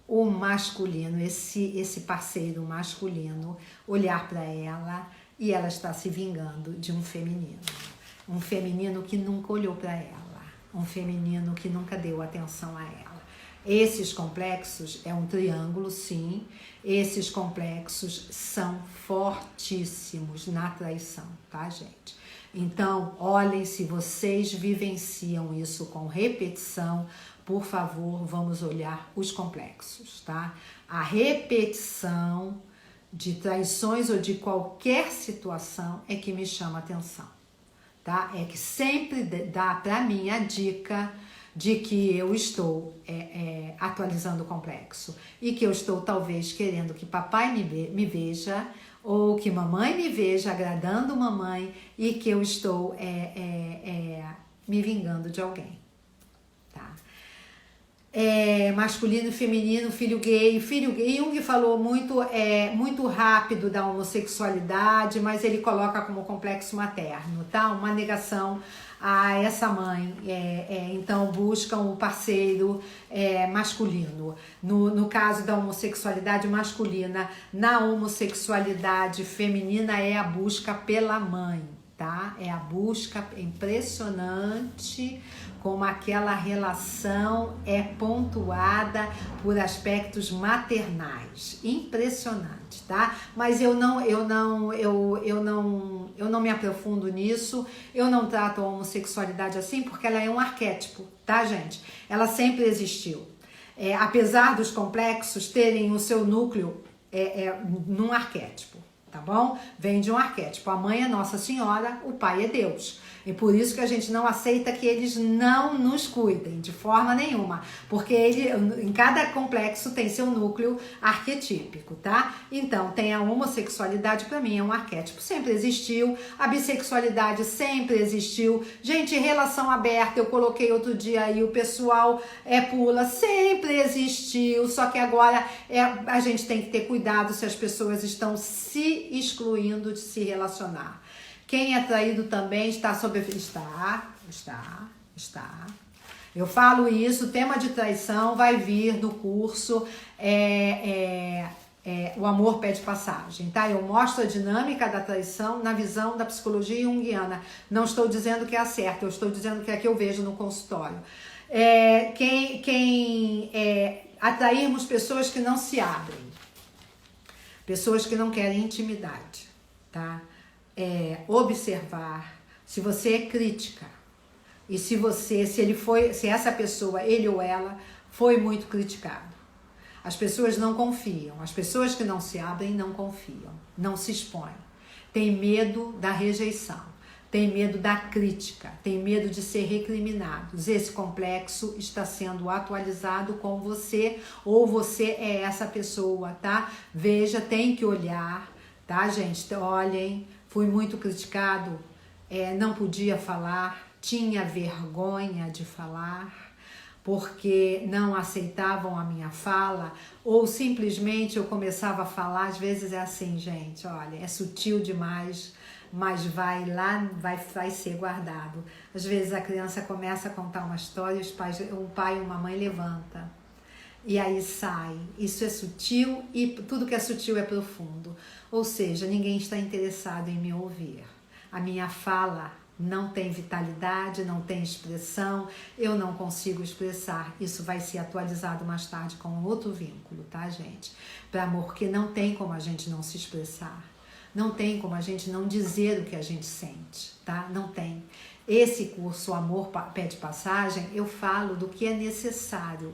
o masculino, esse parceiro masculino, olhar para ela e ela está se vingando de um feminino que nunca olhou para ela, um feminino que nunca deu atenção a ela. Esses complexos é um triângulo, sim, esses complexos são fortíssimos na traição, tá, gente? Então, olhem, se vocês vivenciam isso com repetição, por favor, vamos olhar os complexos, tá? A repetição de traições ou de qualquer situação é que me chama atenção, tá? É que sempre dá para mim a dica de que eu estou atualizando o complexo e que eu estou talvez querendo que papai me veja ou que mamãe me veja, agradando mamãe, e que eu estou me vingando de alguém, tá? Masculino e feminino, filho gay. Jung falou muito rápido da homossexualidade, mas ele coloca como complexo materno, tá? Uma negação a essa mãe, então buscam o parceiro masculino. No caso da homossexualidade masculina, na homossexualidade feminina é a busca pela mãe, tá? É a busca impressionante como aquela relação é pontuada por aspectos maternais, impressionante, tá? Mas eu não me aprofundo nisso, eu não trato a homossexualidade assim porque ela é um arquétipo, tá, gente? Ela sempre existiu. Apesar dos complexos terem o seu núcleo num arquétipo, tá bom? Vem de um arquétipo. A mãe é Nossa Senhora, o pai é Deus. E por isso que a gente não aceita que eles não nos cuidem, de forma nenhuma. Porque em cada complexo tem seu núcleo arquetípico, tá? Então, tem a homossexualidade, pra mim, é um arquétipo. Sempre existiu. A bissexualidade sempre existiu. Gente, relação aberta, eu coloquei outro dia aí, o pessoal pula, sempre existiu. Só que agora a gente tem que ter cuidado se as pessoas estão se excluindo de se relacionar. Quem é traído também está sob... Está. Eu falo isso, o tema de traição vai vir no curso O Amor Pede Passagem, tá? Eu mostro a dinâmica da traição na visão da psicologia junguiana. Não estou dizendo que é a certa, eu estou dizendo que é a que eu vejo no consultório. Atrairmos pessoas que não se abrem, pessoas que não querem intimidade, tá? Observar se você é crítica e se essa pessoa, ele ou ela, foi muito criticado. As pessoas não confiam, as pessoas que não se abrem não confiam, não se expõem, tem medo da rejeição, tem medo da crítica, tem medo de ser recriminados. Esse complexo está sendo atualizado com você, ou você é essa pessoa, tá? Veja, tem que olhar, tá, gente? Olhem. Fui muito criticado, não podia falar, tinha vergonha de falar, porque não aceitavam a minha fala, ou simplesmente eu começava a falar, às vezes é assim, gente, olha, é sutil demais, mas vai ser guardado. Às vezes a criança começa a contar uma história, um pai e uma mãe levanta. E aí sai. Isso é sutil e tudo que é sutil é profundo. Ou seja, ninguém está interessado em me ouvir. A minha fala não tem vitalidade, não tem expressão, eu não consigo expressar. Isso vai ser atualizado mais tarde com outro vínculo, tá, gente? Para amor, que não tem como a gente não se expressar. Não tem como a gente não dizer o que a gente sente, tá? Não tem. Esse curso, O Amor Pede Passagem, eu falo do que é necessário.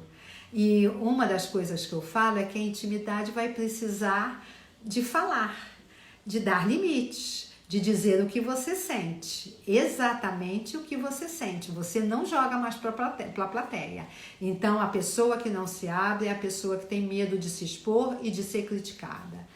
E uma das coisas que eu falo é que a intimidade vai precisar de falar, de dar limites, de dizer o que você sente, exatamente o que você sente. Você não joga mais para a plateia. Então, a pessoa que não se abre é a pessoa que tem medo de se expor e de ser criticada.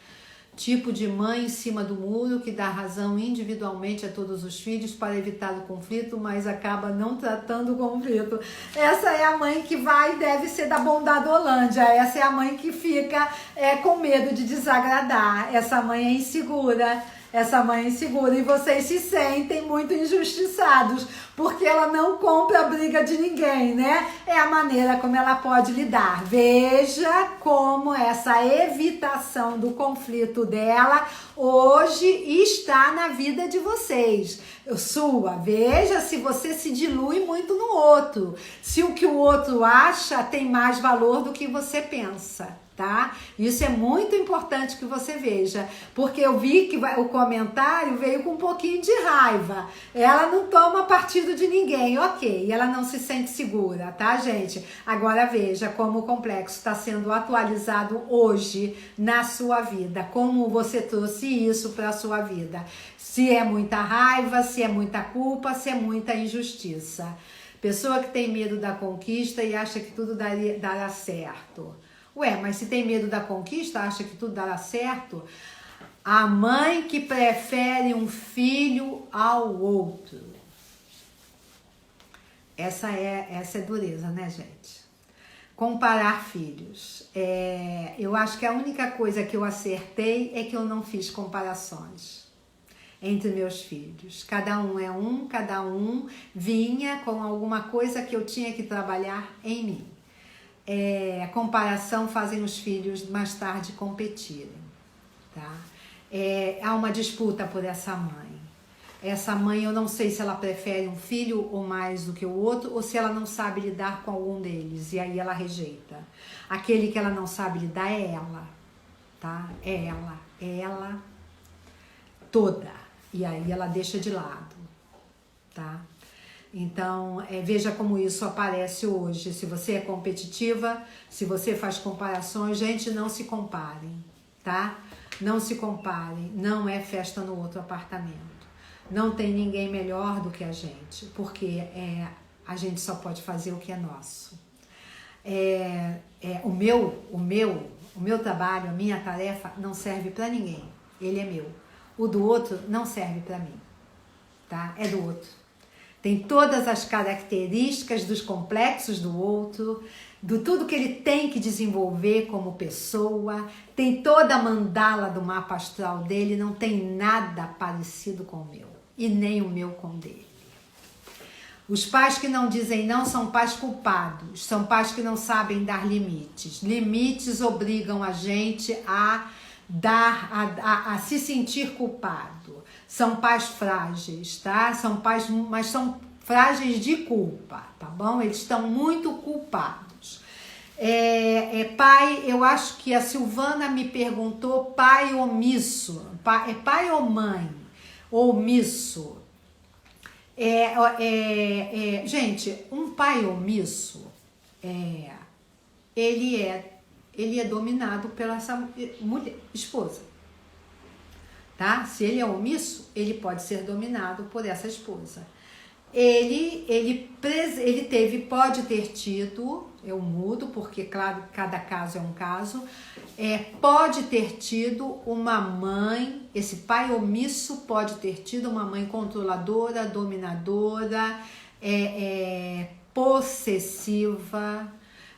Tipo de mãe em cima do muro que dá razão individualmente a todos os filhos para evitar o conflito, mas acaba não tratando o conflito. Essa é a mãe que vai e deve ser da Bondadolândia. Essa é a mãe que fica com medo de desagradar. Essa mãe é insegura. Essa mãe é insegura e vocês se sentem muito injustiçados porque ela não compra a briga de ninguém, né? É a maneira como ela pode lidar. Veja como essa evitação do conflito dela hoje está na vida de vocês. Sua, veja se você se dilui muito no outro. Se o que o outro acha tem mais valor do que você pensa. Tá? Isso é muito importante que você veja, porque eu vi que o comentário veio com um pouquinho de raiva. Ela não toma partido de ninguém, ok, ela não se sente segura, tá, gente? Agora veja como o complexo está sendo atualizado hoje na sua vida, como você trouxe isso para a sua vida. Se é muita raiva, se é muita culpa, se é muita injustiça. Pessoa que tem medo da conquista e acha que tudo dará certo. Ué, mas se tem medo da conquista, acha que tudo dará certo? A mãe que prefere um filho ao outro. Essa é dureza, né, gente? Comparar filhos. Eu acho que a única coisa que eu acertei é que eu não fiz comparações entre meus filhos. Cada um vinha com alguma coisa que eu tinha que trabalhar em mim. A comparação fazem os filhos mais tarde competirem, tá? Há uma disputa por essa mãe. Essa mãe, eu não sei se ela prefere um filho ou mais do que o outro, ou se ela não sabe lidar com algum deles, e aí ela rejeita. Aquele que ela não sabe lidar é ela, tá? É ela toda, e aí ela deixa de lado, tá? Então, veja como isso aparece hoje. Se você é competitiva, se você faz comparações, gente, não se comparem, tá? Não se comparem, não é festa no outro apartamento. Não tem ninguém melhor do que a gente, porque a gente só pode fazer o que é nosso. O meu trabalho, a minha tarefa não serve para ninguém, ele é meu. O do outro não serve para mim, tá? É do outro. Tem todas as características dos complexos do outro, do tudo que ele tem que desenvolver como pessoa, tem toda a mandala do mapa astral dele, não tem nada parecido com o meu, e nem o meu com o dele. Os pais que não dizem não são pais culpados, são pais que não sabem dar limites. Limites obrigam a gente a se sentir culpado. São pais frágeis, tá? São pais, mas são frágeis de culpa, tá bom? Eles estão muito culpados. Pai, eu acho que a Silvana me perguntou pai omisso. Pai ou mãe? Omisso. Gente, um pai omisso, ele é dominado pela essa mulher, esposa. Tá? Se ele é omisso, ele pode ser dominado por essa esposa. Pode ter tido, eu mudo, porque claro, cada caso é um caso, pode ter tido uma mãe, esse pai omisso pode ter tido uma mãe controladora, dominadora, possessiva,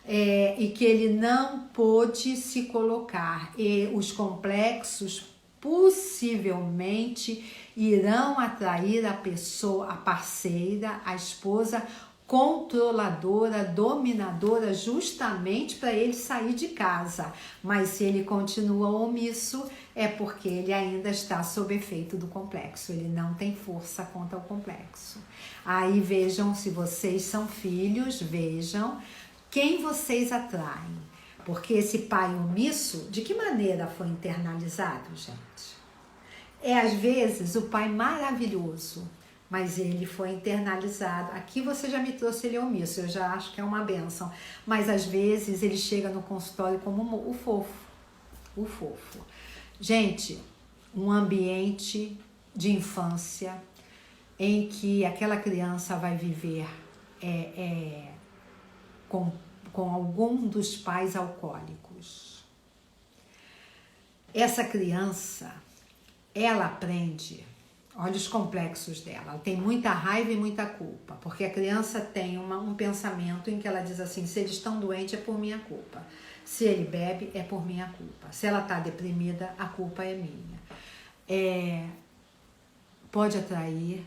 e que ele não pôde se colocar. E os complexos possivelmente irão atrair a pessoa, a parceira, a esposa controladora, dominadora, justamente para ele sair de casa. Mas se ele continua omisso, é porque ele ainda está sob efeito do complexo, ele não tem força contra o complexo. Aí vejam, se vocês são filhos, vejam quem vocês atraem. Porque esse pai omisso, de que maneira foi internalizado, gente? Às vezes, o pai maravilhoso, mas ele foi internalizado. Aqui você já me trouxe ele omisso, eu já acho que é uma bênção. Mas, às vezes, ele chega no consultório como o fofo. O fofo. Gente, um ambiente de infância em que aquela criança vai viver com algum dos pais alcoólicos. essa criança, ela aprende, olha os complexos dela, ela tem muita raiva e muita culpa, porque a criança tem um pensamento em que ela diz assim, se eles estão doentes é por minha culpa, se ele bebe é por minha culpa, se ela está deprimida, a culpa é minha. Pode atrair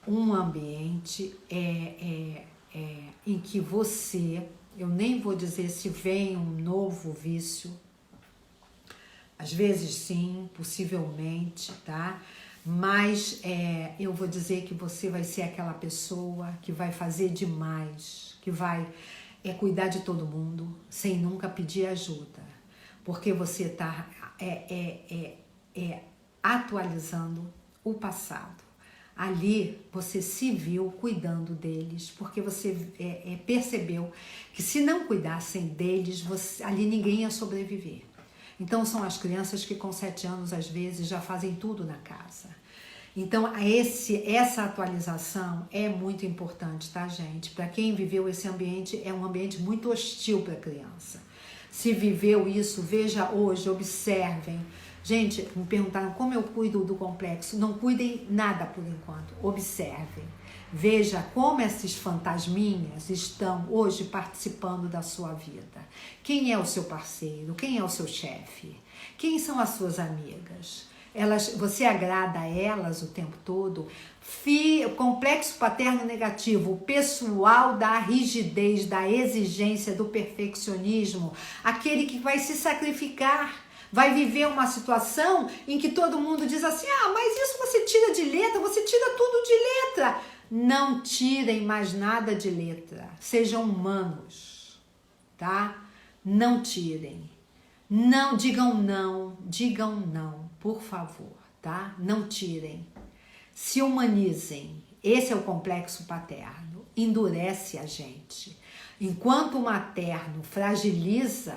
um ambiente em que você, eu nem vou dizer se vem um novo vício, às vezes sim, possivelmente, tá? Mas eu vou dizer que você vai ser aquela pessoa que vai fazer demais, que vai cuidar de todo mundo sem nunca pedir ajuda, porque você está atualizando o passado. Ali você se viu cuidando deles, porque você percebeu que se não cuidassem deles, ali ninguém ia sobreviver. Então são as crianças que com 7 anos às vezes já fazem tudo na casa. Então essa atualização é muito importante, tá, gente? Para quem viveu esse ambiente, é um ambiente muito hostil para a criança. Se viveu isso, veja hoje, observem. Gente, me perguntaram como eu cuido do complexo. Não cuidem nada por enquanto, observem. Veja como esses fantasminhas estão hoje participando da sua vida. Quem é o seu parceiro? Quem é o seu chefe? Quem são as suas amigas? Você agrada a elas o tempo todo? Complexo paterno negativo, o pessoal da rigidez, da exigência, do perfeccionismo, aquele que vai se sacrificar, vai viver uma situação em que todo mundo diz assim, mas isso você tira de letra, você tira tudo de letra. Não tirem mais nada de letra, sejam humanos, tá? Não tirem, não digam não, por favor, tá? Não tirem, se humanizem, esse é o complexo paterno, endurece a gente. Enquanto o materno fragiliza,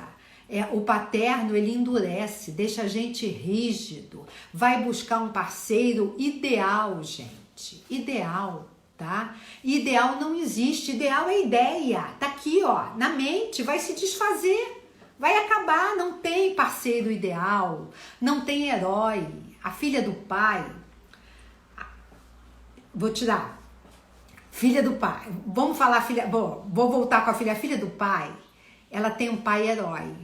o paterno ele endurece, deixa a gente rígido, vai buscar um parceiro ideal, gente, ideal. Tá? Ideal não existe, ideal é ideia, tá aqui ó, na mente, vai se desfazer, vai acabar, não tem parceiro ideal, não tem herói. A filha do pai, vou tirar, filha do pai, vamos falar filha, vou voltar com a filha do pai, ela tem um pai herói.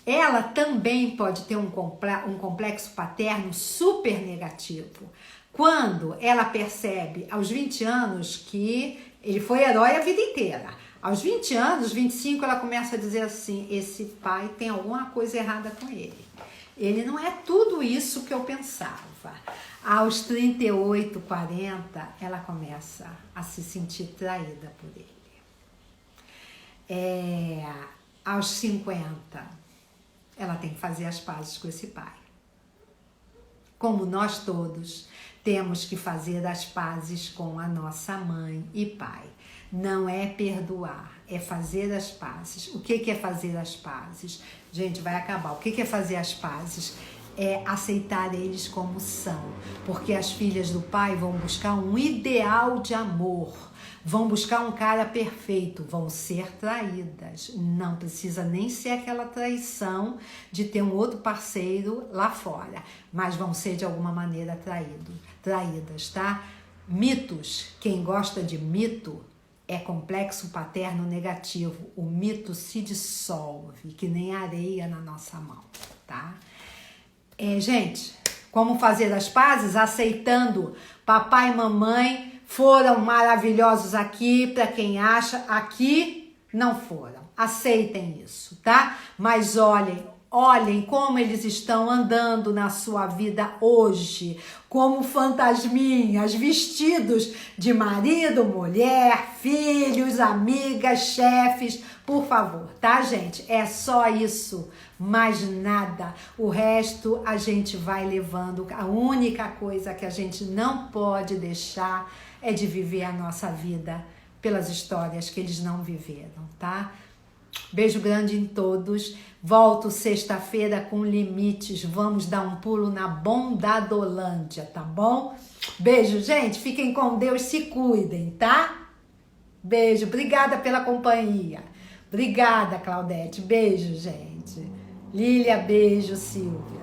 Ela também pode ter um complexo paterno super negativo. Quando ela percebe aos 20 anos que ele foi herói a vida inteira. Aos 20 anos, 25, ela começa a dizer assim, esse pai tem alguma coisa errada com ele. Ele não é tudo isso que eu pensava. Aos 38, 40, ela começa a se sentir traída por ele. Aos 50, ela tem que fazer as pazes com esse pai. Como nós todos temos que fazer as pazes com a nossa mãe e pai. Não é perdoar, é fazer as pazes. O que é fazer as pazes? Gente, vai acabar. O que é fazer as pazes? É aceitar eles como são. Porque as filhas do pai vão buscar um ideal de amor. Vão buscar um cara perfeito, vão ser traídas. Não precisa nem ser aquela traição de ter um outro parceiro lá fora, mas vão ser de alguma maneira traídas, tá? Mitos, quem gosta de mito é complexo paterno negativo. O mito se dissolve, que nem areia na nossa mão, tá? Gente, como fazer as pazes? Aceitando papai e mamãe foram maravilhosos aqui, para quem acha, aqui não foram. Aceitem isso, tá? Mas olhem como eles estão andando na sua vida hoje, como fantasminhas, vestidos de marido, mulher, filhos, amigas, chefes. Por favor, tá, gente? É só isso, mais nada. O resto a gente vai levando. A única coisa que a gente não pode deixar é de viver a nossa vida pelas histórias que eles não viveram, tá? Beijo grande em todos. Volto sexta-feira com limites. Vamos dar um pulo na Bondadolândia, tá bom? Beijo, gente. Fiquem com Deus, se cuidem, tá? Beijo. Obrigada pela companhia. Obrigada, Claudete. Beijo, gente. Lília, beijo, Silvia.